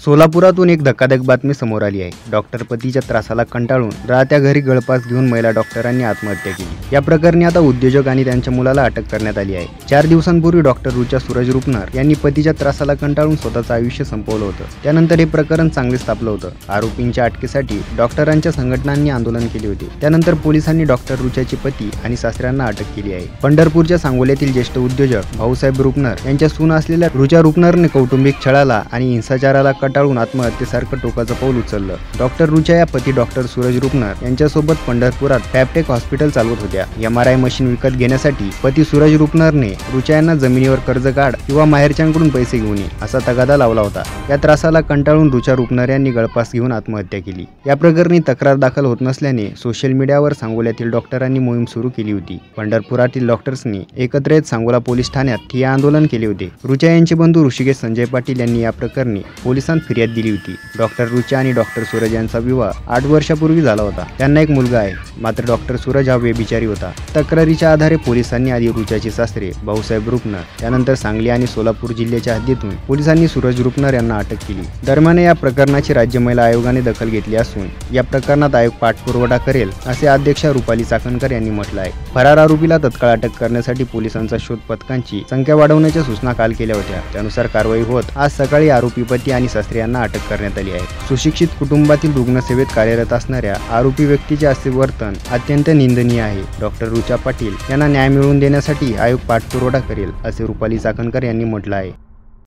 सोलापुरातून एक धक्कादायक बातमी समोर आली आहे। डॉक्टर पतीच्या त्रासाला कंटाळून राहत्या घरी गळफास घेऊन महिला डॉक्टरांनी आत्महत्या केली। या प्रकरणी आता उद्योजक आणि त्यांच्या मुलाला अटक करण्यात आली आहे। 4 दिवसांपूर्वी डॉक्टर रुचा सूरज रुपनर यांनी पतीच्या त्रासाला कंटाळून स्वतःचं आयुष्य संपवलं होतं। त्यानंतर हे प्रकरण चांगलेच तापलं होतं। आरोपींच्या अटकेसाठी डॉक्टरांच्या संघटनांनी आंदोलन केले होते। त्यानंतर पोलिसांनी डॉक्टर रुचाचे पती आणि सासऱ्यांना अटक केली आहे। पंढरपूरच्या सांगोल्यातील ज्येष्ठ उद्योजक भाऊसाहेब रुपनर यांच्या सून असलेल्या रुचा रुपनरने कौटुंबिक छळाला आणि हिंसाचाराला टाळून आत्महत्येसारखं टोकाचं पाऊल उचललं। डॉक्टर रुचा या पती डॉक्टर सूरज रुपनर यांच्यासोबत पंढरपुरात फॅबटेक हॉस्पिटल चालवत होत्या। MRI मशीन विकत घेण्यासाठी पती सूरज रुपनरने रुचा यांना जमिनीवर कर्ज काढ किंवा माहेरच्यांकडून पैसे घेऊन ये असा तगादा लावला होता। या त्रासाला कंटाळून रुचा रुपनर यांनी गळफास घेऊन आत्महत्या केली। या प्रकरणी तक्रार दाखल होत नसल्याने सोशल मीडियावर सांगोल्यातील डॉक्टरांनी मोहीम सुरू केली होती। पंढरपुरातील डॉक्टर्सनी एकत्र येत सांगोला पोलीस ठाण्यात ठिय्या आंदोलन केले होते। रुचा यांचे बंधू ऋषिकेश संजय पाटील यांनी या प्रकरणी पोलिसांत फिर्याद दिली होती। डॉक्टर रुचा आणि डॉक्टर सूरज यांचा विवाह 8 वर्षापूर्वी झाला होता। त्यांना एक मुलगा आहे, मात्र डॉक्टर सूरज हा व्यभिचारी होता। तक्रारीच्या आधारे पोलिसांनी आधी रुचाचे सासरे भाऊसाहेब रुपनर, त्यानंतर सांगली आणि सोलापूर जिल्ह्याच्या हद्दीतून पोलिसांनी सूरज रुपनर यांना अटक केली। दरम्यान या प्रकरणाची राज्य महिला आयोगाने दखल घेतली असून या प्रकरणात आयोग पाठपुरावा करेल असे अध्यक्ष रुपाली चाकणकर यांनी म्हटलं आहे। फरार आरोपीला तत्काळ अटक करण्यासाठी पोलिसांचा शोध पथकांची संख्या वाढवण्याच्या सूचना काल केल्या होत्या। त्यानुसार कारवाई होत आज सकाळी आरोपी पती आणि सासरे यांना अटक करण्यात आली आहे। सुशिक्षित कुटुंबातील रुग्णसेवेत कार्यरत असणाऱ्या आरोपी व्यक्तीचे असे वर्तन अत्यंत निंदनीय आहे। डॉक्टर रुचा पाटील यांना न्याय मिळवून देण्यासाठी आयोग पाठपुरावा करेल असे रुपाली चाकणकर यांनी म्हटलं आहे।